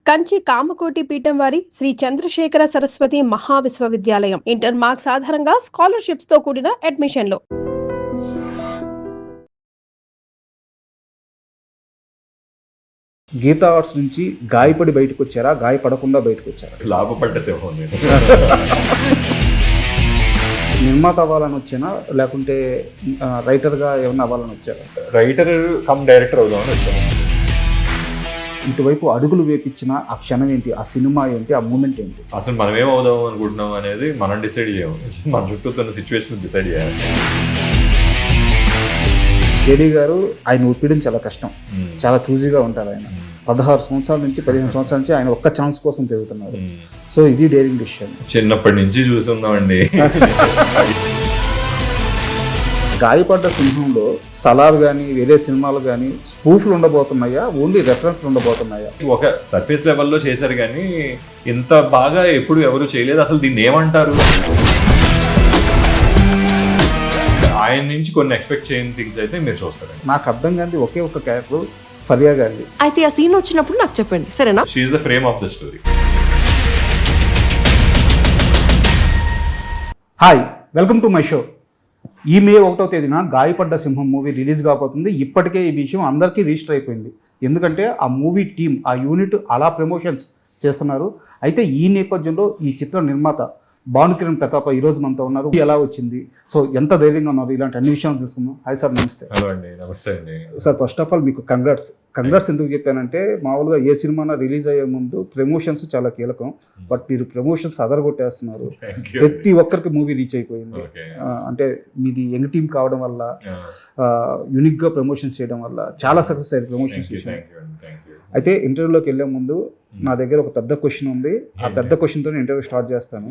కంచి కామకోటి పీఠం వారి Shri Chandrasekhara Saraswati మహావిశ్వవిద్యాలయం inter marks ఆధారంగా స్కాలర్షిప్స్ తో కూడిన అడ్మిషన్లు. గీతా ఆర్ట్స్ నుంచి గాయపడి బయటకు వచ్చారా, గాయపడకుండా బయటకు వచ్చారా? లాభపడ్డ సింహం నేను. నిర్మాత అవ్వాలని వచ్చానా, లేకుంటే రైటర్గా ఏమన్నా అవ్వాలని వచ్చారా? రైటర్ కమ్ డైరెక్టర్ అవుదామని వచ్చాను. ఇటువైపు అడుగులు వేపించిన ఆ క్షణం ఏంటి, ఆ సినిమా ఏంటి, ఆ మూమెంట్ ఏంటి? అసలు మనం ఏం అవుదాం అనుకుంటున్నాం అనేది మనం డిసైడ్ చేయము, మన చుట్టూ ఉన్న సిచ్యువేషన్స్ డిసైడ్ చేయాలి. జేడీ గారు ఆయన ఒప్పించడం చాలా కష్టం, చాలా చూజీగా ఉంటారు ఆయన. 16 సంవత్సరాల నుంచి 15 సంవత్సరాల నుంచి ఆయన ఒక్క ఛాన్స్ కోసం తిరుగుతున్నారు. సో ఇది డేరింగ్ డిసిషన్. చిన్నప్పటి నుంచి చూస్తున్నామండి. గాయపడ్డ సింహంలో సలార్ కానీ వేరే సినిమాలు కానీ స్పూఫ్లు ఉండబోతున్నాయా, ఓన్లీ రెఫరెన్స్లు ఉండబోతున్నాయా? ఒక సర్ఫేస్ లెవెల్లో చేశారు కానీ ఇంత బాగా ఎప్పుడు ఎవరు చేయలేదు. అసలు దీన్ని ఏమంటారు? ఆయన నుంచి కొన్ని ఎక్స్పెక్ట్ చేయని థింగ్స్ అయితే మీరు చూస్తారు. నాకు అర్థం కాని ఒకే ఒక క్యారెక్టర్ ఫరియా గాంధీ. అయితే ఆ సీన్ వచ్చినప్పుడు నాకు చెప్పండి, సరేనా? She is the frame of the story. Hi, welcome to my show. ఈ మే 1వ తేదీన గాయపడ్డ సింహం మూవీ రిలీజ్ కాబోతుంది. ఇప్పటికే ఈ విషయం అందరికీ రిజిస్టర్ అయిపోయింది, ఎందుకంటే ఆ మూవీ టీం, ఆ యూనిట్ అలా ప్రమోషన్స్ చేస్తున్నారు. అయితే ఈ నేపథ్యంలో ఈ చిత్ర నిర్మాత భానుకిరణ్ ప్రతాప్ ఈరోజు మనతో ఉన్నారు. ఎలా వచ్చింది, సో ఎంత ధైర్యంగా ఉన్నారు, ఇలాంటి అన్ని విషయాలు తెలుసుకుందాం. హాయ్ సార్, నమస్తే. హలో అండి, నమస్తే అండి. సార్, ఫస్ట్ ఆఫ్ ఆల్ మీకు కంగ్రాట్స్ ఎందుకు చెప్పానంటే, మామూలుగా ఏ సినిమా రిలీజ్ అయ్యే ముందు ప్రమోషన్స్ చాలా కీలకం, బట్ మీరు ప్రమోషన్స్ అదరగొట్టేస్తున్నారు. ప్రతి ఒక్కరికి మూవీ రీచ్ అయిపోయింది. అంటే మీది యంగ్ టీమ్ కావడం వల్ల, యూనిక్గా ప్రమోషన్స్ చేయడం వల్ల చాలా సక్సెస్ అయ్యింది ప్రమోషన్స్. అయితే ఇంటర్వ్యూలోకి వెళ్ళే ముందు నా దగ్గర ఒక పెద్ద క్వశ్చన్ ఉంది. ఆ పెద్ద క్వశ్చన్తో ఇంటర్వ్యూ స్టార్ట్ చేస్తాను.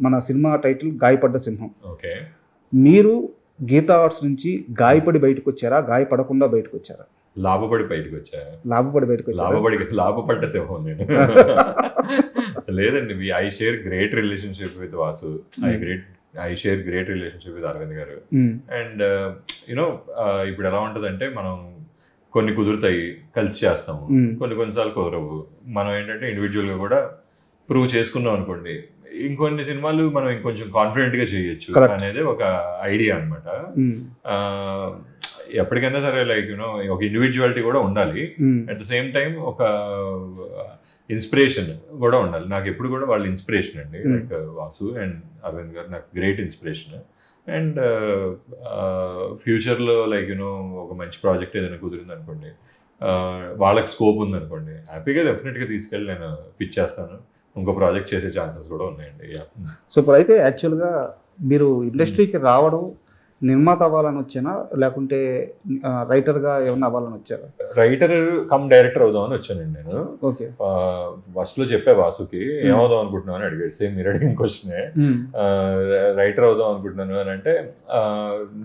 మన సినిమా టైటిల్ గాయపడ్డ సింహం. మీరు గీతా ఆర్ట్స్ నుంచి గాయపడి బయటకు వచ్చారా, గాయపడకుండా బయటకు వచ్చారా? లాభపడి బయటకు వచ్చా. లాభపడ్డ సింహం నేను. లేదండి, I share great relationship with Vasu. I share great relationship with Aravind గారు. అండ్ యునో ఇప్పుడు ఎలా ఉంటుందంటే, మనం కొన్ని కుదురుతాయి, కలిసి చేస్తాము, కొన్నిసార్లు కుదరవు. మనం ఏంటంటే ఇండివిజువల్గా కూడా ప్రూవ్ చేసుకున్నాం అనుకోండి, ఇంకొన్ని సినిమాలు మనం ఇంకొంచెం కాన్ఫిడెంట్గా చేయొచ్చు అనేది ఒక ఐడియా అనమాట. ఎప్పటికైనా సరే లైక్ యూనో ఒక ఇండివిజువాలిటీ కూడా ఉండాలి, అట్ ద సేమ్ టైం ఒక ఇన్స్పిరేషన్ కూడా ఉండాలి. నాకు ఎప్పుడు కూడా వాళ్ళు ఇన్స్పిరేషన్ అండి, లైక్ వాసు అండ్ అరవింద్ గారు నాకు గ్రేట్ ఇన్స్పిరేషన్. అండ్ ఫ్యూచర్లో లైక్ యూనో ఒక మంచి ప్రాజెక్ట్ ఏదైనా కుదిరింది అనుకోండి, వాళ్ళకి స్కోప్ ఉంది అనుకోండి, హ్యాపీగా డెఫినెట్గా తీసుకెళ్ళి నేను పిచ్ చేస్తాను. ఇంకో ప్రాజెక్ట్ చేసే ఛాన్సెస్ కూడా ఉన్నాయండి. సో ఇప్పుడు అయితే యాక్చువల్గా మీరు ఇండస్ట్రీకి రావడం నిర్మాత అవ్వాలని వచ్చానా, లేకుంటే రైటర్గా ఏమన్నా అవ్వాలని వచ్చారా? రైటర్ కమ్ డైరెక్టర్ అవుదామని వచ్చానండి నేను. ఓకే. ఫస్ట్లో చెప్పే వాసుకి ఏమవుదాం అనుకుంటున్నాను అని అడిగాడు, సేమ్ మీరు అడిగిన క్వశ్చనే. రైటర్ అవుదాం అనుకుంటున్నాను అని అంటే,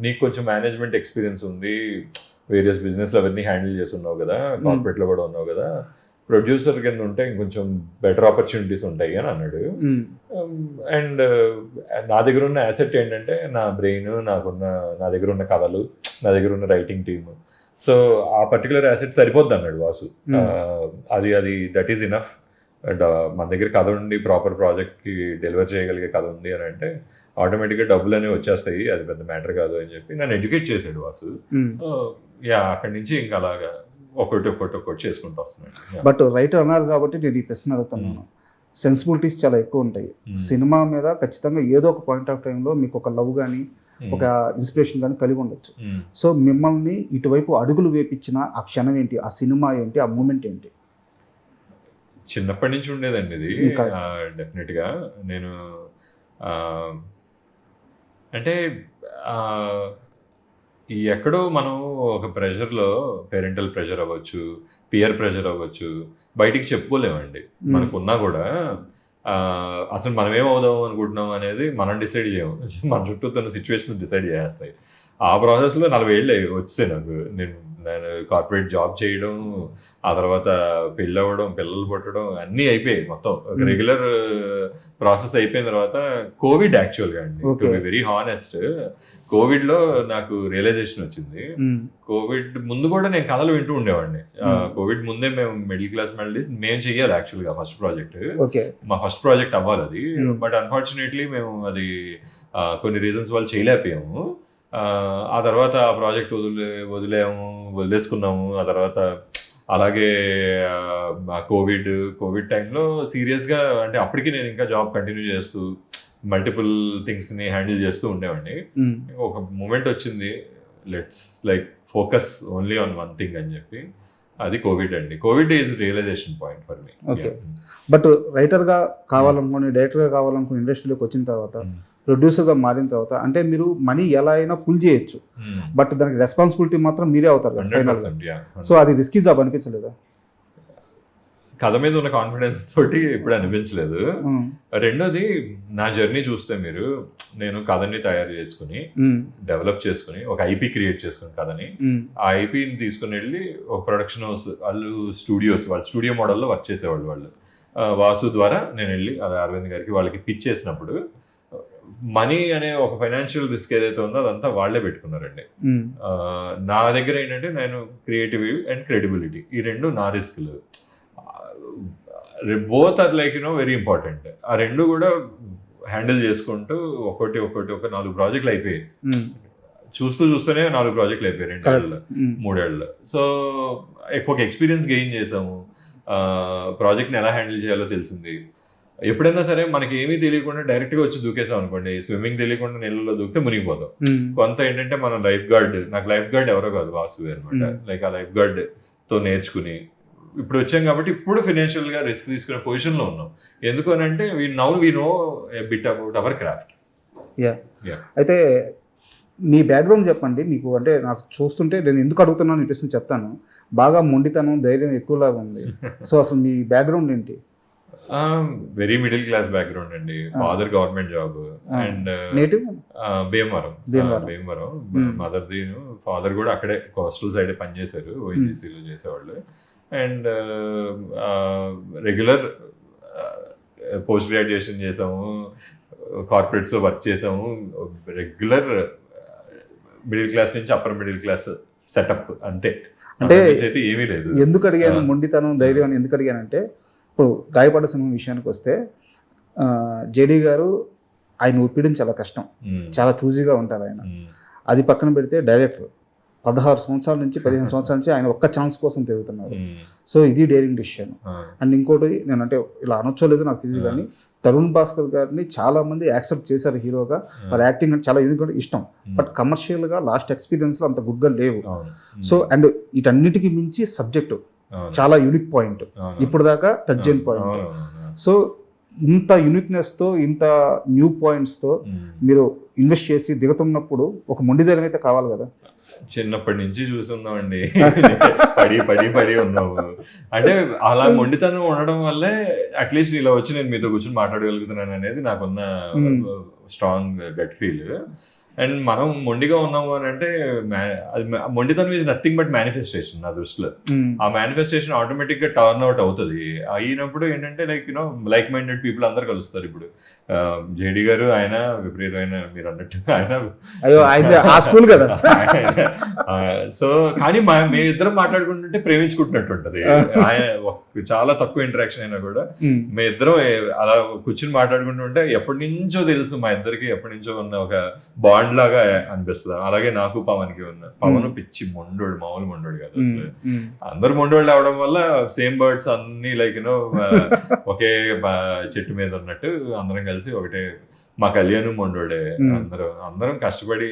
నీకు కొంచెం మేనేజ్మెంట్ ఎక్స్పీరియన్స్ ఉంది, వేరియస్ బిజినెస్లు అవన్నీ హ్యాండిల్ చేసి ఉన్నావు కదా, కార్పొరేట్లో కూడా ఉన్నావు కదా, ప్రొడ్యూసర్ కింద ఉంటే ఇంకొంచెం బెటర్ ఆపర్చునిటీస్ ఉంటాయి అని అన్నాడు. అండ్ నా దగ్గర ఉన్న యాసెట్ ఏంటంటే నా బ్రెయిన్, నా దగ్గర ఉన్న కథలు, నా దగ్గర ఉన్న రైటింగ్ టీమ్. సో ఆ పర్టికులర్ యాసెట్ సరిపోద్ది అన్నాడు వాసు. అది దట్ ఈస్ ఇనఫ్. అండ్ మన దగ్గర కథ ఉండి ప్రాపర్ ప్రాజెక్ట్కి డెలివర్ చేయగలిగే కథ ఉంది అని అంటే ఆటోమేటిక్గా డబ్బులు అనేవి వచ్చేస్తాయి, అది పెద్ద మ్యాటర్ కాదు అని చెప్పి నన్ను ఎడ్యుకేట్ చేశాడు వాసు. అక్కడి నుంచి ఇంకా అలాగా ఒకటి చేసుకుంటూ వస్తున్నాను. బట్ రైటర్ అన్నారు కాబట్టి నేను ఈ ప్రశ్న అడుగుతున్నాను. సెన్సిబిలిటీస్ చాలా ఎక్కువ ఉంటాయి సినిమా మీద. ఖచ్చితంగా ఏదో ఒక పాయింట్ ఆఫ్ టైంలో మీకు ఒక లవ్ కానీ ఒక ఇన్స్పిరేషన్ కానీ కలిగి ఉండొచ్చు. సో మిమ్మల్ని ఇటువైపు అడుగులు వేపించిన ఆ క్షణం ఏంటి, ఆ సినిమా ఏంటి, ఆ మూమెంట్ ఏంటి? చిన్నప్పటి నుంచి ఉండేదండి ఇది. డెఫినెట్గా నేను అంటే ఎక్కడో మనం ఒక ప్రెషర్లో, పేరెంటల్ ప్రెషర్ అవ్వచ్చు, పియర్ ప్రెషర్ అవ్వచ్చు, బయటికి చెప్పుకోలేమండి. మనకున్నా కూడా అసలు మనం ఏమవుదాం అనుకుంటున్నాం అనేది మనం డిసైడ్ చేయము, మన చుట్టూ ఉన్న సిచ్యువేషన్స్ డిసైడ్ చేస్తాయి. ఆ ప్రాసెస్లో 40 ఏళ్ళు వచ్చాయి నాకు. నేను కార్పొరేట్ జాబ్ చేయడం, ఆ తర్వాత పెళ్ళి అవ్వడం, పిల్లలు పుట్టడం అన్నీ అయిపోయాయి మొత్తం. రెగ్యులర్ ప్రాసెస్ అయిపోయిన తర్వాత కోవిడ్ యాక్చువల్గా అండి, టు బి వెరీ హానెస్ట్, కోవిడ్లో నాకు రియలైజేషన్ వచ్చింది. కోవిడ్ ముందు కూడా నేను కథలు వింటూ ఉండేవాడిని. కోవిడ్ ముందే మేము మిడిల్ క్లాస్ మెలడీస్ మేము చెయ్యాలి యాక్చువల్గా ఫస్ట్ ప్రాజెక్ట్. మా ఫస్ట్ ప్రాజెక్ట్ అవ్వాలి అది. బట్ అన్ఫార్చునేట్లీ మేము అది కొన్ని రీజన్స్ వల్ల చేయలేకపోయాము. ఆ తర్వాత ఆ ప్రాజెక్ట్ వదిలేసుకున్నాము. ఆ తర్వాత అలాగే కోవిడ్ టైంలో సీరియస్గా, అంటే అప్పటికి నేను ఇంకా జాబ్ కంటిన్యూ చేస్తూ మల్టిపుల్ థింగ్స్ని హ్యాండిల్ చేస్తూ ఉండేవాడిని. ఒక మూమెంట్ వచ్చింది, let's like focus only on one thing అని చెప్పి, అది కోవిడ్ అండి. Covid is realization point for me. Okay, but రైటర్గా కావాలనుకుని, డైరెక్టర్గా కావాలనుకుని ఇండస్ట్రీలోకి వచ్చిన తర్వాత, ప్రొడ్యూసర్గా మారిన తర్వాత, అంటే మీరు మనీ ఎలా అయినా పుల్ చేయొచ్చు, బట్ దానికి రెస్పాన్సిబిలిటీ మాత్రం మీరే అవుతారు కదా ఫైనల్గా. సో అది రిస్కీ జాబ్ అనిపించలేదా? కథ మీద ఉన్న కాన్ఫిడెన్స్ తోటి ఇప్పుడు అనిపించలేదు. రెండోది, నా జర్నీ చూస్తే మీరు, నేను కథని తయారు చేసుకుని డెవలప్ చేసుకుని ఒక ఐపీ క్రియేట్ చేసుకుని కథని, ఆ ఐపీని తీసుకుని వెళ్ళి ఒక ప్రొడక్షన్ హౌస్ వాళ్ళు స్టూడియో మోడల్లో వర్క్ చేసేవాళ్ళు. వాళ్ళు వాసు ద్వారా నేను వెళ్ళి అరవింద్ గారికి వాళ్ళకి పిచ్ చేసినప్పుడు, మనీ అనే ఒక ఫైనాన్షియల్ రిస్క్ ఏదైతే ఉందో అదంతా వాళ్లే పెట్టుకున్నారండి. నా దగ్గర ఏంటంటే, నేను క్రియేటివిటీ అండ్ క్రెడిబిలిటీ, ఈ రెండు నా రిస్క్లు. Both are like very important. ఆ రెండు కూడా హ్యాండిల్ చేసుకుంటూ ఒక 4 ప్రాజెక్టులు అయిపోయాయి. చూస్తూనే 4 ప్రాజెక్టులు అయిపోయాయి 2 ఏళ్ళలో 3 ఏళ్ళలో. సో ఒక ఎక్స్పీరియన్స్ గెయిన్ చేసాము. ప్రాజెక్ట్ని ఎలా హ్యాండిల్ చేయాలో తెలిసింది. ఎప్పుడైనా సరే మనకి ఏమీ తెలియకుండా డైరెక్ట్గా వచ్చి దూకేసాం అనుకోండి, స్విమ్మింగ్ తెలియకుండా నీళ్ళలో దూకితే మునిగిపోతాం. కొంత ఏంటంటే మనం లైఫ్ గార్డ్, నాకు లైఫ్ గార్డ్ ఎవరో కాదు, వాసు అనమాట. లైక్ ఆ లైఫ్ గార్డ్తో నేర్చుకుని ఇప్పుడు వచ్చాం కాబట్టి ఇప్పుడు ఫైనాన్షియల్గా రిస్క్ తీసుకునే పొజిషన్లో ఉన్నాం. ఎందుకు అని అంటే we know a bit about our craft. అయితే మీ బ్యాక్గ్రౌండ్ చెప్పండి. మీకు అంటే నాకు చూస్తుంటే నేను ఎందుకు అడుగుతున్నాను అనిపిస్తుంది, చెప్తాను. బాగా మొండితనం, ధైర్యం ఎక్కువలాగా ఉంది. సో అసలు మీ బ్యాక్గ్రౌండ్ ఏంటి? వెరీ మిడిల్ క్లాస్ బ్యాక్గ్రౌండ్ అండి. Father government job and native Bhimavaram. మదర్ది, ఫాదర్ కూడా అక్కడే కోస్టల్ సైడ్ పనిచేశారు, ఓఎన్జీసీలో చేసేవాళ్ళు. అండ్ రెగ్యులర్ పోస్ట్ గ్రాడ్యుయేషన్ చేసాము, కార్పొరేట్స్లో వర్క్ చేసాము. రెగ్యులర్ మిడిల్ క్లాస్ నుంచి అప్పర్ మిడిల్ క్లాస్ సెటప్ అంతే. అంటే ఏమీ లేదు. ఎందుకు అడిగాను మొండితనం, ధైర్యం అని ఎందుకు అడిగానంటే, ఇప్పుడు గాయపడ్డ సినిమా విషయానికి వస్తే జేడీ గారు, ఆయన ఒప్పించడం చాలా కష్టం, చాలా చూజీగా ఉంటారు ఆయన. అది పక్కన పెడితే డైరెక్టర్ 16 సంవత్సరాల నుంచి 15 సంవత్సరాల నుంచి ఆయన ఒక్క ఛాన్స్ కోసం తిరుగుతున్నారు. సో ఇది డేరింగ్ డిసిషన్. అండ్ ఇంకోటి, నేనంటే ఇలా అనొచ్చోలేదో నాకు తెలియదు కానీ, తరుణ్ భాస్కర్ గారిని చాలా మంది యాక్సెప్ట్ చేశారు హీరోగా. వారి యాక్టింగ్ అంటే చాలా యూనిక్, ఇష్టం. బట్ కమర్షియల్గా లాస్ట్ ఎక్స్పీరియన్స్లో అంత గుడ్గా లేవు. సో అండ్ వీటన్నిటికీ మించి సబ్జెక్టు చాలా యూనిక్ పాయింట్, ఇప్పుడు దాకా టచ్ పాయింట్. సో ఇంత యూనిక్నెస్తో, ఇంత న్యూ పాయింట్స్తో మీరు ఇన్వెస్ట్ చేసి దిగుతున్నప్పుడు ఒక మొండిధైర్యం అయితే కావాలి కదా. చిన్నప్పటి నుంచి చూస్తున్నామండి, పడి ఉన్నాము. అంటే అలా మొండితనం ఉండడం వల్లే అట్లీస్ట్ ఇలా వచ్చి నేను మీతో కూర్చొని మాట్లాడగలుగుతున్నాను అనేది నాకున్న స్ట్రాంగ్ గట్ ఫీల్. అండ్ మనం మొండిగా ఉన్నాము అని అంటే, అది మొండితనం ఈజ్ నథింగ్ బట్ మేనిఫెస్టేషన్ నా దృష్టిలో. ఆ మేనిఫెస్టేషన్ ఆటోమేటిక్ గా టర్న్ అవుట్ అవుతుంది. అయినప్పుడు ఏంటంటే లైక్ మైండెడ్ పీపుల్ అందరు కలుస్తారు. ఇప్పుడు జేడీ గారు ఆయన విపరీతమైన, మీరు అన్నట్టు ఆయన స్కూల్ కదా. సో కానీ మేము ఇద్దరం మాట్లాడుకుంటుంటే ప్రేమించుకుంటున్నట్టు ఉంటది. చాలా తక్కువ ఇంటరాక్షన్ అయినా కూడా మేము ఇద్దరం అలా కూర్చుని మాట్లాడుకుంటుంటే ఎప్పటి నుంచో తెలుసు మా ఇద్దరికి, ఎప్పటి నుంచో ఉన్న ఒక బాండ్ లాగా అనిపిస్తుంది. అలాగే నాకు పవన్కి ఉన్న, పవన్ పిచ్చి మొండోడు, మామూలు మొండోడు కాదు అసలు. అందరు మొండోళ్ళు అవడం వల్ల సేమ్ బర్డ్స్ అన్ని లైక్ ఒకే చెట్టు మీద ఉన్నట్టు అందరం కలిసి ఒకటే. మా కళ్యాణ్ మొండోడే, అందరం కష్టపడి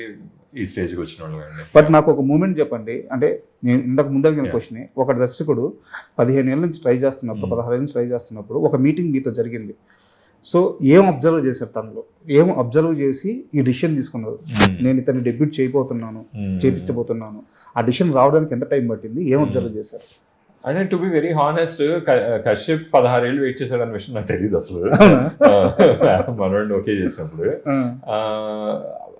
ఈ స్టేజ్కి వచ్చిన వాళ్ళు. బట్ నాకు ఒక మూమెంట్ చెప్పండి. అంటే నేను ఇంతకు ముందర క్వశ్చన్, ఒక దర్శకుడు 15 ఏళ్ళ నుంచి ట్రై చేస్తున్నప్పుడు, 16 ఏళ్ళ నుంచి ట్రై చేస్తున్నప్పుడు ఒక మీటింగ్ మీతో జరిగింది. సో ఏం అబ్జర్వ్ చేశారు తనలో, ఏం అబ్జర్వ్ చేసి ఈ డిసిషన్ తీసుకున్నారు? నేను ఇతన్ని డెబ్యూట్ చేయించబోతున్నాను. ఆ డిసిషన్ రావడానికి ఎంత టైం పట్టింది, ఏం అబ్జర్వ్ చేశారు? అంటే to be very honest, Kashyap 16 ఏళ్ళు వెయిట్ చేశాడు అన్న విషయం నాకు తెలియదు అసలు. మనోడిని ఓకే చేసినప్పుడు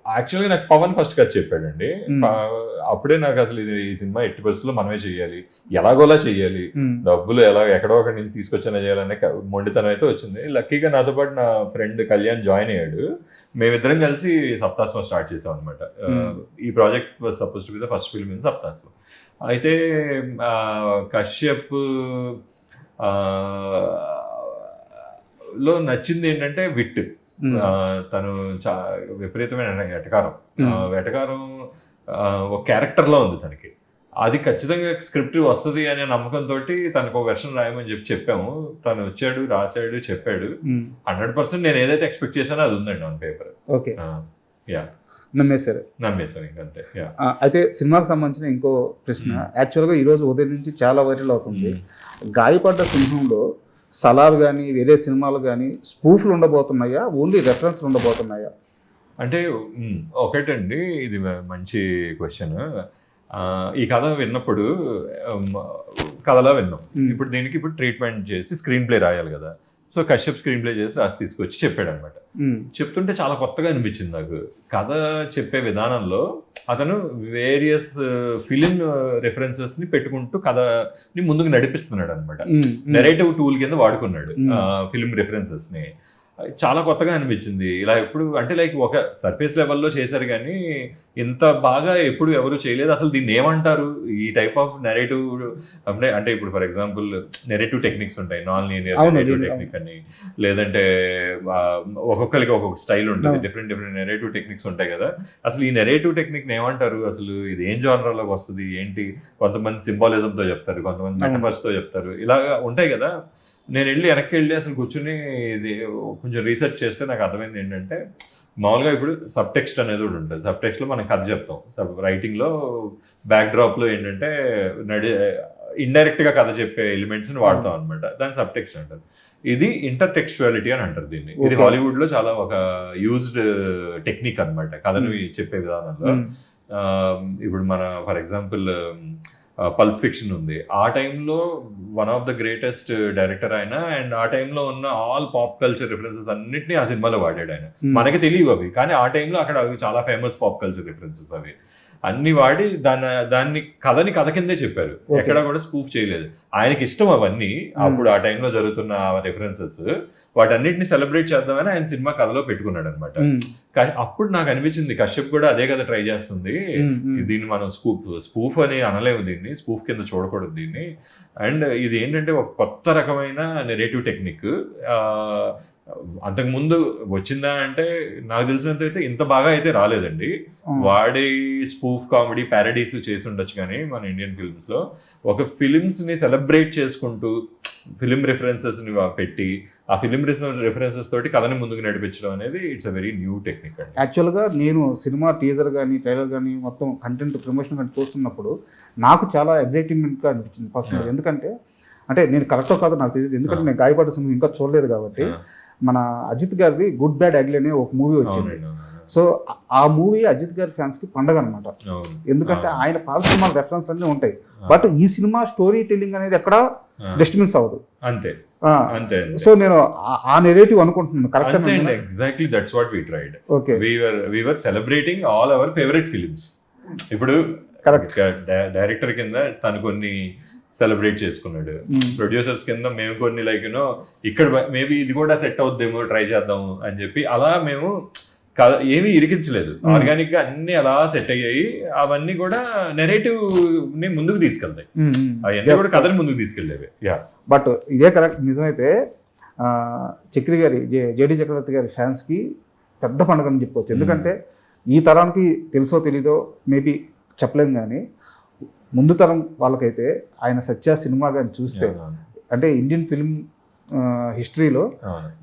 యాక్చువల్గా నాకు పవన్ ఫస్ట్ కథ చెప్పాడండి. అప్పుడే నాకు అసలు ఈ సినిమా ఎట్టి పరిస్థితుల్లో మనమే చెయ్యాలి, ఎలాగోలా చెయ్యాలి, డబ్బులు ఎక్కడో ఒకటి నుంచి తీసుకొచ్చిన చేయాలనే మొండితనం అయితే వచ్చింది. లక్కీగా నాతో పాటు నా ఫ్రెండ్ కళ్యాణ్ జాయిన్ అయ్యాడు. మేమిద్దరం కలిసి సప్తాస్వం స్టార్ట్ చేసాం అనమాట. ఈ project was suppose to be the first film in Saptaswam. అయితే కశ్యప్ లో నచ్చింది ఏంటంటే విట్. తను విపరీతమైన వెటకారం ఒక క్యారెక్టర్ లో ఉంది తనకి. అది ఖచ్చితంగా స్క్రిప్ట్ వస్తుంది అనే నమ్మకంతో తనకు ఒక వెర్షన్ రాయమని చెప్పాము. తను వచ్చాడు, రాశాడు, చెప్పాడు. 100% నేను ఏదైతే ఎక్స్పెక్ట్ చేశానో అది ఉందండి ఆన్ పేపర్. ఓకే, నమ్మేశారు ఇంకంతే. అయితే సినిమాకి సంబంధించిన ఇంకో ప్రశ్న, యాక్చువల్గా ఈరోజు ఉదయం నుంచి చాలా వైరల్ అవుతుంది. గాయపడ్డ సింహంలో సలార్ కానీ వేరే సినిమాలు కానీ స్పూఫ్లు ఉండబోతున్నాయా, ఓన్లీ రెఫరెన్స్లు ఉండబోతున్నాయా? అంటే ఒకటండి, ఇది మంచి క్వశ్చన్. ఈ కథ విన్నప్పుడు కథలా విన్నాం. ఇప్పుడు దీనికి ట్రీట్మెంట్ చేసి స్క్రీన్ ప్లే రాయాలి కదా. సో కశ్యప్ స్క్రీన్ ప్లే చేసి రాసి తీసుకొచ్చి చెప్పాడు అనమాట. చెప్తుంటే చాలా కొత్తగా అనిపించింది నాకు. కథ చెప్పే విధానంలో అతను వేరియస్ ఫిలిం రెఫరెన్సెస్ ని పెట్టుకుంటూ కథని ముందుకు నడిపిస్తున్నాడు అనమాట. నెరేటివ్ టూల్ కింద వాడుకున్నాడు ఫిలిం రెఫరెన్సెస్ ని. చాలా కొత్తగా అనిపించింది. ఇలా ఎప్పుడు అంటే లైక్ ఒక సర్ఫేస్ లెవెల్లో చేశారు కానీ ఇంత బాగా ఎప్పుడు ఎవరు చేయలేదు. అసలు దీన్ని ఏమంటారు, ఈ టైప్ ఆఫ్ నెరేటివ్ అంటే ఇప్పుడు ఫర్ ఎగ్జాంపుల్ నెరేటివ్ టెక్నిక్స్ ఉంటాయి, నాన్ లీనియర్ నెరేటివ్ టెక్నిక్ అని, లేదంటే ఒక్కొక్కరికి ఒక్కొక్క స్టైల్ ఉంటుంది, డిఫరెంట్ నెరేటివ్ టెక్నిక్స్ ఉంటాయి కదా. అసలు ఈ నెరేటివ్ టెక్నిక్ ఏమంటారు, అసలు ఇది ఏం జానర్లోకి వస్తుంది ఏంటి? కొంతమంది సింబాలిజంతో చెప్తారు, కొంతమంది మెటఫర్స్తో చెప్తారు, ఇలాగా ఉంటాయి కదా. నేను వెనక్కి వెళ్ళి అసలు కూర్చుని ఇది కొంచెం రీసెర్చ్ చేస్తే నాకు అర్థమైంది ఏంటంటే, మామూలుగా ఇప్పుడు సబ్ టెక్స్ట్ అనేది కూడా ఉంటుంది. సబ్ టెక్స్ట్లో మనం కథ చెప్తాం. రైటింగ్లో బ్యాక్ డ్రాప్లో ఏంటంటే ఇండైరెక్ట్గా కథ చెప్పే ఎలిమెంట్స్ని వాడతాం అనమాట. దాన్ని సబ్ టెక్స్ట్ అంటారు. ఇది ఇంటర్టెక్చువాలిటీ అని అంటారు దీన్ని. ఇది హాలీవుడ్లో చాలా ఒక యూజ్డ్ టెక్నిక్ అనమాట కథను చెప్పే విధానంలో. ఇప్పుడు మన ఫర్ ఎగ్జాంపుల్ పల్ప్ ఫిక్షన్ ఉంది. ఆ టైంలో one of the greatest director ఆయన, అండ్ ఆ టైంలో ఉన్న ఆల్ పాప్ కల్చర్ రిఫరెన్సెస్ అన్నిటినీ ఆ సినిమాలో వాడాడు ఆయన. మనకి తెలియవు అవి, కానీ ఆ టైంలో అక్కడ అవి చాలా ఫేమస్ పాప్ కల్చర్ రిఫరెన్సెస్ అవి అన్ని వాడి దాన్ని కథ కిందే చెప్పారు. ఎక్కడ కూడా స్పూఫ్ చేయలేదు. ఆయనకి ఇష్టం అవన్నీ. అప్పుడు ఆ టైంలో జరుగుతున్న రెఫరెన్సెస్ వాటన్నిటిని సెలబ్రేట్ చేద్దామని ఆయన సినిమా కథలో పెట్టుకున్నాడు అనమాట. అప్పుడు నాకు అనిపించింది కశ్యప్ కూడా అదే కదా ట్రై చేస్తుంది. దీన్ని మనం స్పూఫ్ అని అనలేము, దీన్ని స్పూఫ్ కింద చూడకూడదు దీన్ని. అండ్ ఇది ఏంటంటే ఒక కొత్త రకమైన నెరేటివ్ టెక్నిక్. అంతకుముందు వచ్చిందా అంటే నాకు తెలిసినంత అయితే ఇంత బాగా అయితే రాలేదండి. వాడి స్పూఫ్ కామెడీ ప్యారడీస్ చేసి ఉండొచ్చు, కానీ మన ఇండియన్ ఫిల్మ్స్ లో ఒక ఫిలిమ్స్ ని సెలబ్రేట్ చేసుకుంటూ ఫిలిం రిఫరెన్సెస్ ని పెట్టి ఆ ఫిలిం రిఫరెన్సెస్ తోటి కథని ముందుకు నడిపించడం అనేది it's a very new technique అండి. యాక్చువల్గా నేను సినిమా టీజర్ కానీ ట్రైలర్ కానీ మొత్తం కంటెంట్ ప్రమోషన్ కానీ చూస్తున్నప్పుడు నాకు చాలా ఎగ్జైట్మెంట్గా అనిపించింది పర్సనల్. ఎందుకంటే అంటే నేను కరెక్టో కాదో నాకు తెలియదు, ఎందుకంటే నేను గాయపడ్డ సినిమా ఇంకా చూడలేదు కాబట్టి. మన అజిత్ గారిది గుడ్ బ్యాడ్ అగ్లీ అనే ఒక మూవీ వచ్చింది. సో ఆ మూవీ అజిత్ గారి ఫ్యాన్స్ కి పండగ అనమాట. ఎందుకంటే ఆయన పాత సినిమా రెఫరెన్స్ అన్నీ ఉంటాయి, బట్ ఈ సినిమా స్టోరీ టెల్లింగ్ అనేది ఎక్కడ డిస్టర్బెన్స్ అవ్వదు. అంతే. సో నేను ఆ నెరేటివ్ అనుకుంటున్నాను. Correct. Exactly that's what we tried. Okay, we were celebrating all our favourite films. ఇప్పుడు డైరెక్టర్ కింద తను కొన్ని సెలబ్రేట్ చేసుకున్నాడు, ప్రొడ్యూసర్స్ కింద మేము కొన్ని లైక్ యూనో ఇక్కడ మేబీ ఇది కూడా సెట్ అవుద్దేమో ట్రై చేద్దాము అని చెప్పి అలా మేము ఏమీ ఇరికించలేదు. ఆర్గానిక్ గా అన్ని అలా సెట్ అయ్యాయి. అవన్నీ కూడా నెరేటివ్ ని ముందుకు తీసుకెళ్తాయి, అవన్నీ కూడా కథని ముందుకు తీసుకెళ్ళేవి. బట్ ఇదే కరెక్ట్ నిజమైతే చక్రి గారి జేడి చక్రవర్తి గారి ఫ్యాన్స్ కి పెద్ద పండుగ అని చెప్పుకోవచ్చు. ఎందుకంటే ఈ తరానికి తెలుసో తెలీదో మేబీ చెప్పలేము, కానీ ముందు తరం వాళ్ళకైతే ఆయన సత్య సినిమా కానీ చూస్తే అంటే ఇండియన్ ఫిల్మ్ హిస్టరీలో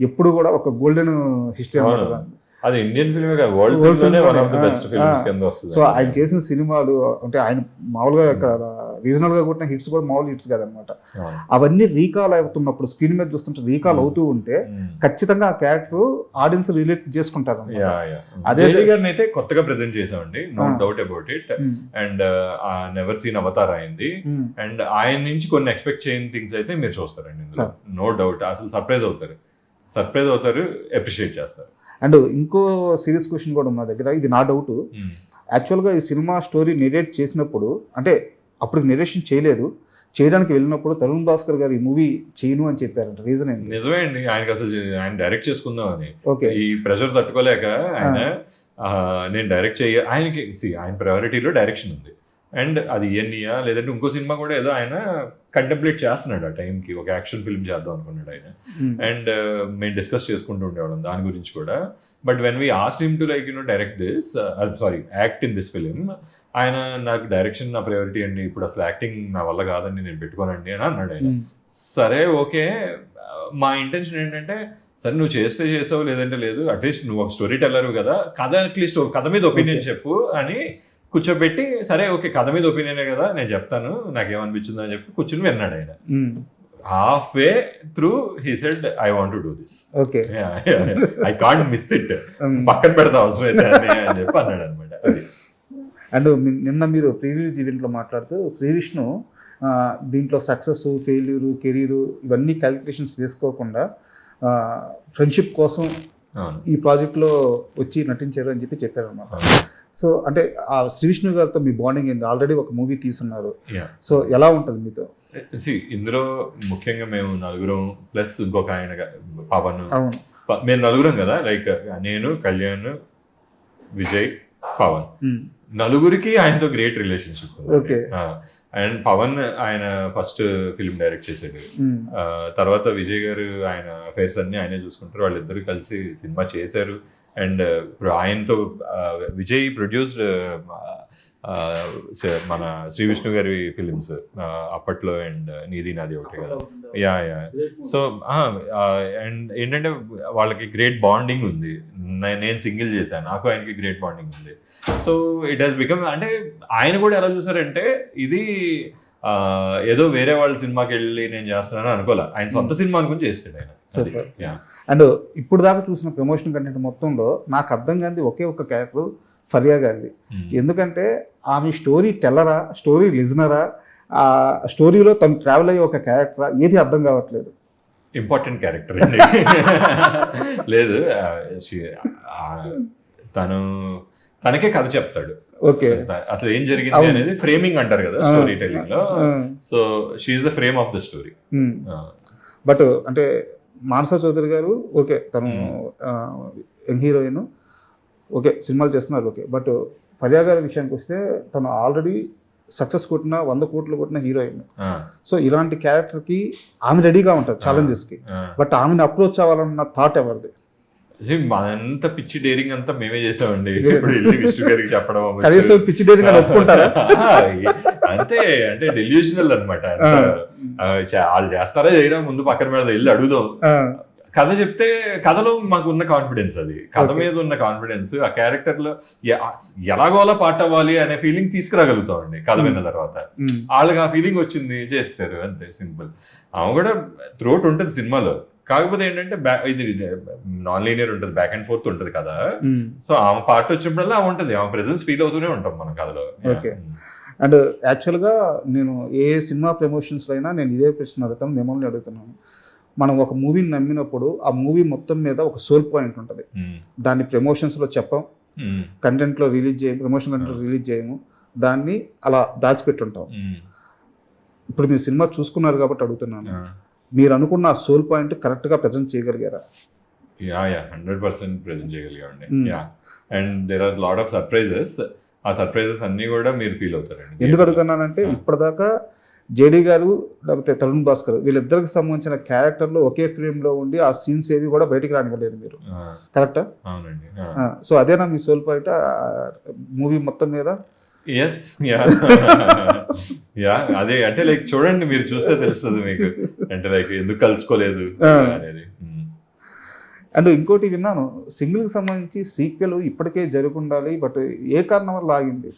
ఎప్పుడు కూడా ఒక గోల్డెన్ హిస్టరీ అన్నమాట. అది ఇండియన్ ఫిల్మ్ వరల్డ్ ఫిల్మ్లోనే one of the best films కింద వస్తుంది. సో ఆయన చేసిన సినిమాలు అంటే ఆయన మామూలుగా ఇక్కడ రీజనల్ గా కొట్టిన హిట్స్ కూడా మామూలు హిట్స్ కదనమాట. అవన్నీ రీకాల్ అవుతున్నప్పుడు స్క్రీన్ మీద చూస్తుంటే రీకాల్ అవుతూ ఉంటే ఖచ్చితంగా ఆ క్యారెక్టర్ ఆడియన్స్ రిలేట్ చేసుకుంటారు. అదే గారిని అయితే కొత్తగా ప్రెజెంట్ చేసామండి, no doubt about it. And never seen Avatar అయింది. అండ్ ఆయన నుంచి కొన్ని ఎక్స్పెక్ట్ చేయని థింగ్స్ అయితే మీరు చూస్తారండి, నో డౌట్. అసలు సర్ప్రైజ్ అవుతారు, అప్రిషియేట్ చేస్తారు. అండ్ ఇంకో సీరియస్ క్వశ్చన్ కూడా ఉంది నా దగ్గర, ఇది నా డౌట్. యాక్చువల్గా ఈ సినిమా స్టోరీ నెరేట్ చేసినప్పుడు, అంటే అప్పుడు నెరేషన్ చేయలేదు, చేయడానికి వెళ్ళినప్పుడు తరుణ్ భాస్కర్ గారు ఈ మూవీ చేయను అని చెప్పారంట. రీజన్ ఏంటి? నిజమే అండి, ఆయనకి అసలు ఆయన డైరెక్ట్ చేసుకుందాం అని, ఓకే, ఈ ప్రెషర్ తట్టుకోలేక ఆయన నేను డైరెక్ట్ ఆయనకి ఆయన ప్రయారిటీలో డైరెక్షన్ ఉంది. అండ్ అది ఇయన్నియా లేదంటే ఇంకో సినిమా కూడా ఏదో ఆయన కంటెంప్లేట్ చేస్తున్నాడు ఆ టైంకి, ఒక యాక్షన్ ఫిల్మ్ చేద్దాం అనుకున్నాడు ఆయన. అండ్ మేము డిస్కస్ చేసుకుంటూ ఉండేవాళ్ళం దాని గురించి కూడా. But when we asked him to direct this, act in this film, ఆయన నాకు డైరెక్షన్ నా ప్రయారిటీ అండి, ఇప్పుడు అసలు యాక్టింగ్ నా వల్ల కాదండి, నేను పెట్టుకోనండి అని అన్నాడు ఆయన. సరే ఓకే, మా ఇంటెన్షన్ ఏంటంటే సరే నువ్వు చేస్తే చేసావు లేదంటే లేదు, అట్లీస్ట్ నువ్వు ఒక స్టోరీ టెల్లరు కదా, కథ అట్లీస్ట్ ఒక కథ మీద ఒపీనియన్ చెప్పు అని కూర్చోబెట్టి, సరే ఓకే కథ మీద ఒపీనియనే కదా నేను చెప్తాను నాకేమనిపించింది అని చెప్పి కూర్చుని విన్నాడు ఆయన. Half way through he said I want to do this, okay, I can't miss it, పక్కన పెడతా అవసరం అయితే అని చెప్పి అన్నాడు అనమాట. అండ్ నిన్న మీరు ప్రీ రిలీజ్ ఈవెంట్లో మాట్లాడుతూ శ్రీ విష్ణు దీంట్లో సక్సెస్, ఫెయిల్యూరు, కెరీరు ఇవన్నీ క్యాలిక్యులేషన్స్ వేసుకోకుండా ఫ్రెండ్షిప్ కోసం ఈ ప్రాజెక్ట్లో వచ్చి నటించారు అని చెప్పారు అన్నమాట. సో అంటే ఆ శ్రీ విష్ణు గారితో మీ బాండింగ్ ఏంది? ఆల్రెడీ ఒక మూవీ తీసున్నారు, సో ఎలా ఉంటుంది మీతో? ఇందులో ముఖ్యంగా మేము నలుగురం ప్లస్ ఇంకొక ఆయన పవన్, మేము నలుగురం కదా, లైక్ నేను, కళ్యాణ్, విజయ్, పవన్, నలుగురికి ఆయనతో గ్రేట్ రిలేషన్షిప్. అండ్ పవన్ ఆయన ఫస్ట్ ఫిల్మ్ డైరెక్ట్ చేశాడు, తర్వాత విజయ్ గారు ఆయన అఫైర్స్ అన్ని ఆయనే చూసుకుంటారు, వాళ్ళిద్దరు కలిసి సినిమా చేశారు. అండ్ ఇప్పుడు ఆయనతో విజయ్ ప్రొడ్యూస్డ్ మన శ్రీ విష్ణు గారి ఫిలిమ్స్ అప్పట్లో, అండ్ నీది నాది ఒకటి కదా. యా. సో అండ్ ఏంటంటే వాళ్ళకి గ్రేట్ బాండింగ్ ఉంది. నేను సింగిల్ చేశాను, నాకు ఆయనకి గ్రేట్ బాండింగ్ ఉంది. సో ఇట్ హాస్ బికమ్, అంటే ఆయన కూడా ఎలా చూసారంటే ఇది ఏదో వేరే వాళ్ళ సినిమాకి వెళ్ళి నేను చేస్తున్నాను అనుకోలే, ఆయన సొంత సినిమా అనుకుని చేస్తాడు ఆయన. అండ్ ఇప్పుడు దాకా చూసిన ప్రమోషన్ కంటెంట్ మొత్తంలో నాకు అర్థం కాని ఒకే ఒక క్యారెక్టర్ ఫరియా గారిది. ఎందుకంటే ఆమె స్టోరీ టెల్లరా, స్టోరీ లిజనరా, ఆ స్టోరీలో తను ట్రావెల్ అయ్యే ఒక క్యారెక్టరా, ఏది అర్థం కావట్లేదు. ఇంపార్టెంట్ క్యారెక్టర్ లేదు, తనకే కథ చెప్తాడు. ఓకే, అసలు ఏం జరిగింది అనేది ఫ్రేమింగ్ అంటారు కదా స్టోరీ టెల్లింగ్ లో. So she's the frame of the story. But అంటే మానస చౌదరి గారు ఓకే, తను యంగ్ హీరోయిన్, ఓకే సినిమాలు చేస్తున్నారు, ఓకే. బట్ ఫరియా గారి విషయానికి వస్తే తను ఆల్రెడీ సక్సెస్ కొట్టిన 100 కోట్లు కొట్టిన హీరోయిన్. సో ఇలాంటి క్యారెక్టర్కి ఆమె రెడీగా ఉంటుంది ఛాలెంజెస్కి. బట్ ఆమెను అప్రోచ్ అవ్వాలన్న థాట్ ఎవరిది? అంత పిచ్చి డేరింగ్ అంతా మేమే చేసామండి. ఇప్పుడు వెళ్ళి విష్ణు గారికి చెప్పడం, పిచ్చి డేరింగ్ అని ఒప్పుకుంటారా? అంతే, అంటే డెల్యూషనల్ అనమాట. వాళ్ళు చేస్తారా చేయరా ముందు పక్కన మీద వెళ్ళి అడుగుదాం. కథ చెప్తే కథలో మాకు ఉన్న కాన్ఫిడెన్స్, అది కథ మీద ఉన్న కాన్ఫిడెన్స్, ఆ క్యారెక్టర్ లో ఎలాగోలా పార్ట్ అవ్వాలి అనే ఫీలింగ్ తీసుకురాగలుగుతాం అండి కథ విన్న తర్వాత. వాళ్ళకి ఆ ఫీలింగ్ వచ్చింది, చేస్తారు, అంతే సింపుల్. ఆమె కూడా త్రోట్ ఉంటుంది సినిమాలో, కాకపోతే ఏంటంటే ఇది నాన్ లీనియర్ ఉంటుంది, బ్యాక్ అండ్ ఫోర్త్ ఉంటుంది కదా. సో ఆమె పార్ట్ వచ్చినప్పుడల్లా ఆమె ఉంటుంది, ఆమె ప్రెజెన్స్ ఫీల్ అవుతూనే ఉంటాం మనం కథలో. ఓకే. అండ్ యాక్చువల్గా నేను ఏ సినిమా ప్రమోషన్స్లో అయినా నేను ఇదే ప్రశ్న అడుగుతాను, మిమ్మల్ని అడుగుతున్నాను. మనం ఒక మూవీని నమ్మినప్పుడు ఆ మూవీ మొత్తం మీద ఒక సోల్ పాయింట్ ఉంటుంది, దాన్ని ప్రమోషన్స్లో చెప్పం, కంటెంట్లో రిలీజ్ చేయము, ప్రమోషన్ కంటెంట్లో రిలీజ్ చేయము, దాన్ని అలా దాచిపెట్టుంటాం. ఇప్పుడు మీరు సినిమా చూసుకున్నారు కాబట్టి అడుగుతున్నాను, మీరు అనుకున్న ఆ సోల్ పాయింట్ కరెక్ట్గా ప్రజెంట్ చేయగలిగారా? 100% ప్రజెంట్ చేయగలిగామండి. And there are lot of surprises. ఆ సర్ప్రైజెస్ అన్ని కూడా మీరు ఫీల్ అవుతారండి. ఎందుకు అడుగుతున్నానంటే ఇప్పటిదాకా జేడీ గారు లేకపోతే తరుణ్ భాస్కర్ వీళ్ళిద్దరికి సంబంధించిన క్యారెక్టర్లు ఒకే ఫ్రేమ్లో ఉండి ఆ సీన్స్ ఏవి కూడా బయటికి రానివ్వలేదు మీరు, కరెక్టా? అవునండి. సో అదేనా మీ సోల్ పాయింట్ మూవీ మొత్తం మీద? ఎస్, అదే. అంటే లైక్ చూడండి, మీరు చూస్తే తెలుస్తుంది మీకు, అంటే లైక్ ఎందుకు కలుసుకోలేదు అనేది. అండ్ ఇంకోటి విన్నాను, సింగిల్కి సంబంధించి సీక్వెల్ ఇప్పటికే జరుగుండాలి, బట్ ఏ కారణం వల్ల ఆగింది?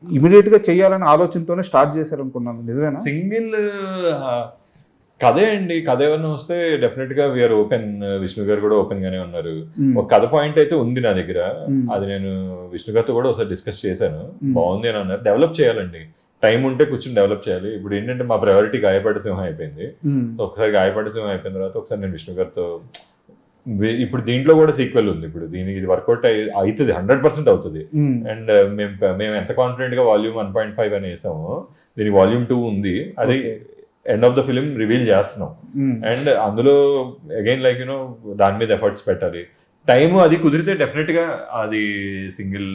ఇమీడియట్గా చేయాలని ఆలోచనతోనే స్టార్ట్ చేశారనుకున్నాను, నిజమేనా? సింగిల్ కథే అండి, కథ ఏమన్నా వస్తే డెఫినెట్ గా వీఆర్ ఓపెన్. విష్ణు గారు కూడా ఓపెన్ గానే ఉన్నారు. ఒక కథ పాయింట్ అయితే ఉంది నా దగ్గర, అది నేను విష్ణు గారితో కూడా ఒకసారి డిస్కస్ చేశాను, బాగుంది అని అన్నారు. డెవలప్ చేయాలండి, టైం ఉంటే కూర్చొని డెవలప్ చేయాలి. ఇప్పుడు ఏంటంటే మా ప్రయారిటీ గాయపడ్డ సింహం అయిపోయింది. ఒకసారి గాయపడ్డ సింహం అయిపోయిన తర్వాత ఒకసారి నేను విష్ణు గారితో ఇప్పుడు దీంట్లో కూడా సీక్వెల్ ఉంది. ఇప్పుడు దీనికి ఇది వర్కౌట్ అవుతుంది, 100% అవుతుంది. అండ్ మేము ఎంత కాన్ఫిడెంట్ గా వాల్యూమ్ 1.5 అని వేసాము, దీనికి వాల్యూమ్ 2 ఉంది. అది end of the film reveal చేస్తున్నాం. అండ్ అందులో అగైన్ లైక్ యూనో దాని మీద ఎఫర్ట్స్ పెట్టాలి. టైం అది కుదిరితే డెఫినెట్ గా అది సింగిల్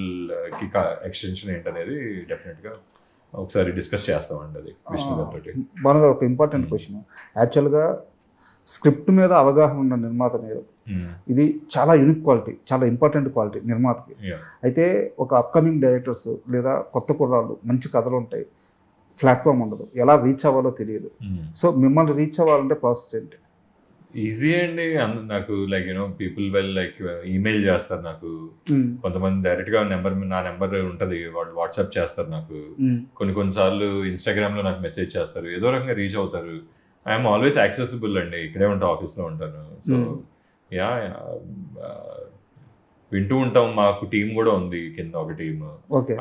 కి ఎక్స్టెన్షన్ ఏంటనేది డెఫినెట్ గా ఒకసారి డిస్కస్ చేస్తామండి. అది విష్ణు గారితో. మనకు ఒక ఇంపార్టెంట్ క్వశ్చన్, యాక్చువల్గా స్క్రిప్ట్ మీద అవగాహన ఉన్న నిర్మాత మీరు, ఇది చాలా యూనిక్ క్వాలిటీ, చాలా ఇంపార్టెంట్ క్వాలిటీ నిర్మాతకి. అయితే ఒక అప్కమింగ్ డైరెక్టర్స్ లేదా కొత్త కుర్రాళ్ళు, మంచి కథలు ఉంటాయి, ప్లాట్ఫామ్ ఉండదు, ఎలా రీచ్ అవ్వాలో తెలియదు. సో మిమ్మల్ని రీచ్ అవ్వాలంటే ప్రాసెస్ ఏంటి? ఈజీ అండి. నాకు like you know people well like email చేస్తారు నాకు, కొంతమంది డైరెక్ట్ గా నా నెంబర్ ఉంటది, వాళ్ళు వాట్సాప్ చేస్తారు నాకు, కొన్నిసార్లు ఇన్స్టాగ్రామ్ లో నాకు మెసేజ్ చేస్తారు, ఏదో రకంగా రీచ్ అవుతారు. ఐఎమ్ ఆల్వేస్ యాక్సెసిబుల్ అండి, ఇక్కడే ఉంటా, ఆఫీస్ లో ఉంటాను. సో యా వింటూ ఉంటాం. మాకు టీం కూడా ఉంది కింద, ఒక టీమ్,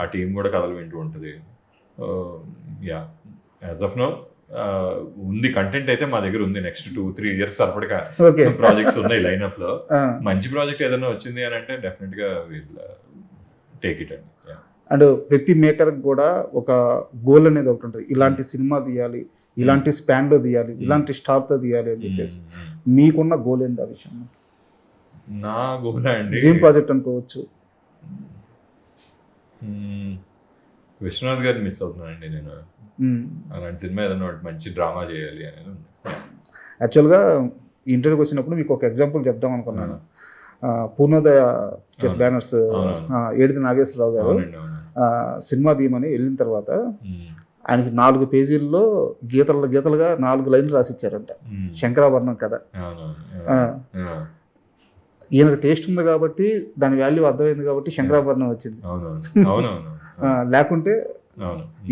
ఆ టీం కూడా కథలు వింటూ ఉంటుంది. యా యాజ్ ఆఫ్ నో ఉంది, కంటెంట్ అయితే మా దగ్గర ఉంది. నెక్స్ట్ 2-3 years సరిపడక ప్రాజెక్ట్స్ ఉన్నాయి లైన్అప్ లో. మంచి ప్రాజెక్ట్ ఏదైనా వచ్చింది అని అంటే డెఫినెట్ గా టేక్ ఇట్ అండి. అండ్ ప్రతి మేకర్ కూడా ఒక గోల్ అనేది ఒకటి ఉంటుంది, ఇలాంటి సినిమా తీయాలి, ఇలాంటి స్పాన్ లో తీయాలి, ఇలాంటి స్టార్ తో తీయాలి అని చెప్పేసి. మీకున్న గోల్ ఏంటి ఆ విషయం? నా గోల్ అండి డ్రీమ్ ప్రాజెక్ట్ అనుకోవచ్చు. విశ్వనాథ్ గారిని మిస్ అవుతున్నానండి నేను. అలాంటి సినిమా ఏదైనా మంచి డ్రామా చేయాలి అనేది. యాక్చువల్గా ఇంటర్వ్యూకి వచ్చినప్పుడు మీకు ఒక ఎగ్జాంపుల్ చెప్దాం అనుకున్నాను. పూర్ణోదయ బ్యానర్స్ ఏడిది నాగేశ్వరరావు గారు సినిమా తీయమని వెళ్ళిన తర్వాత ఆయనకి 4 పేజీల్లో గీతలుగా 4 లైన్లు రాసిచ్చారంట, శంకరాభరణం కథ. ఈయనకు టేస్ట్ ఉంది కాబట్టి, దాని వాల్యూ అర్థమైంది కాబట్టి శంకరాభరణం వచ్చింది. లేకుంటే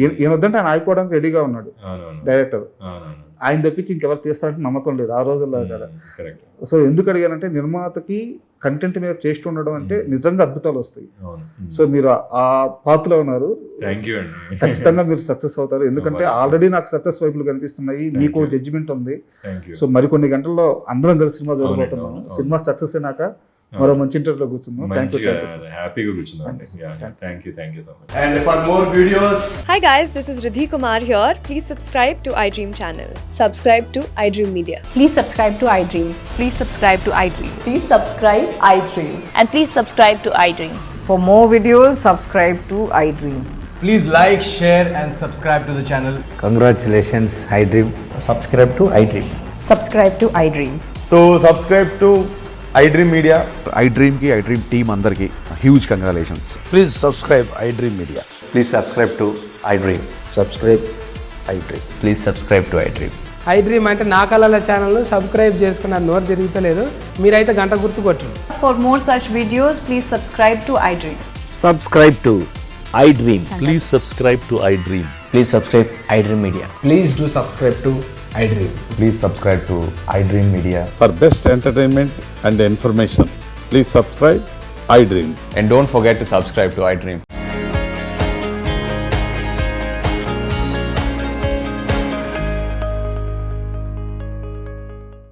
ఈయన వద్దంటే ఆయన ఆగిపోవడానికి రెడీగా ఉన్నాడు డైరెక్టర్. ఆయన తప్పించి ఇంకెవరు తీస్తారంటే నమ్మకం లేదు ఆ రోజుల్లో కదా. సో ఎందుకు అడిగానంటే, నిర్మాతకి కంటెంట్ మీద టేస్ట్ ఉండడం అంటే నిజంగా అద్భుతాలు వస్తాయి. సో మీరు ఆ పాత్రలో ఉన్నారు, ఖచ్చితంగా మీరు సక్సెస్ అవుతారు. ఎందుకంటే ఆల్రెడీ నాకు సక్సెస్ వైపులు కనిపిస్తున్నాయి, మీకు జడ్జిమెంట్ ఉంది. సో మరికొన్ని గంటల్లో అందరం కలిసి సినిమా చూడబోతున్నాము. సినిమా సక్సెస్ అయినాక మరో మంచి ఇంటర్వ్యూలో కూర్చుందాం. హ్యాపీగా కూర్చుందాం. Thank you so much. And for more videos, Hi guys, this is Riddhi Kumar here. Please subscribe to iDream channel. Subscribe to iDream Media. Please subscribe to iDream. Please subscribe to iDream. Please subscribe iDream. And please subscribe to iDream. For more videos, subscribe to iDream. please like, share and subscribe to the channel. Congratulations, iDream. Subscribe to iDream. Subscribe to iDream. So subscribe to iDream Media. iDream ki iDream team andarki huge congratulations. Please subscribe iDream Media. Please subscribe to iDream. Subscribe iDream. Please subscribe to iDream. iDream అంటే నా కళల ఛానల్ను subscribe చేసుకున్న నోరు తిరుగుతలేదు, మీరైతే గంట గుర్తు కొట్టండి. For more such videos, please subscribe to iDream. Subscribe to iDream. Please subscribe to iDream. Please subscribe iDream Media. Please do subscribe to iDream. Please subscribe to iDream Media. For best entertainment and information, please subscribe iDream. And don't forget to subscribe to iDream.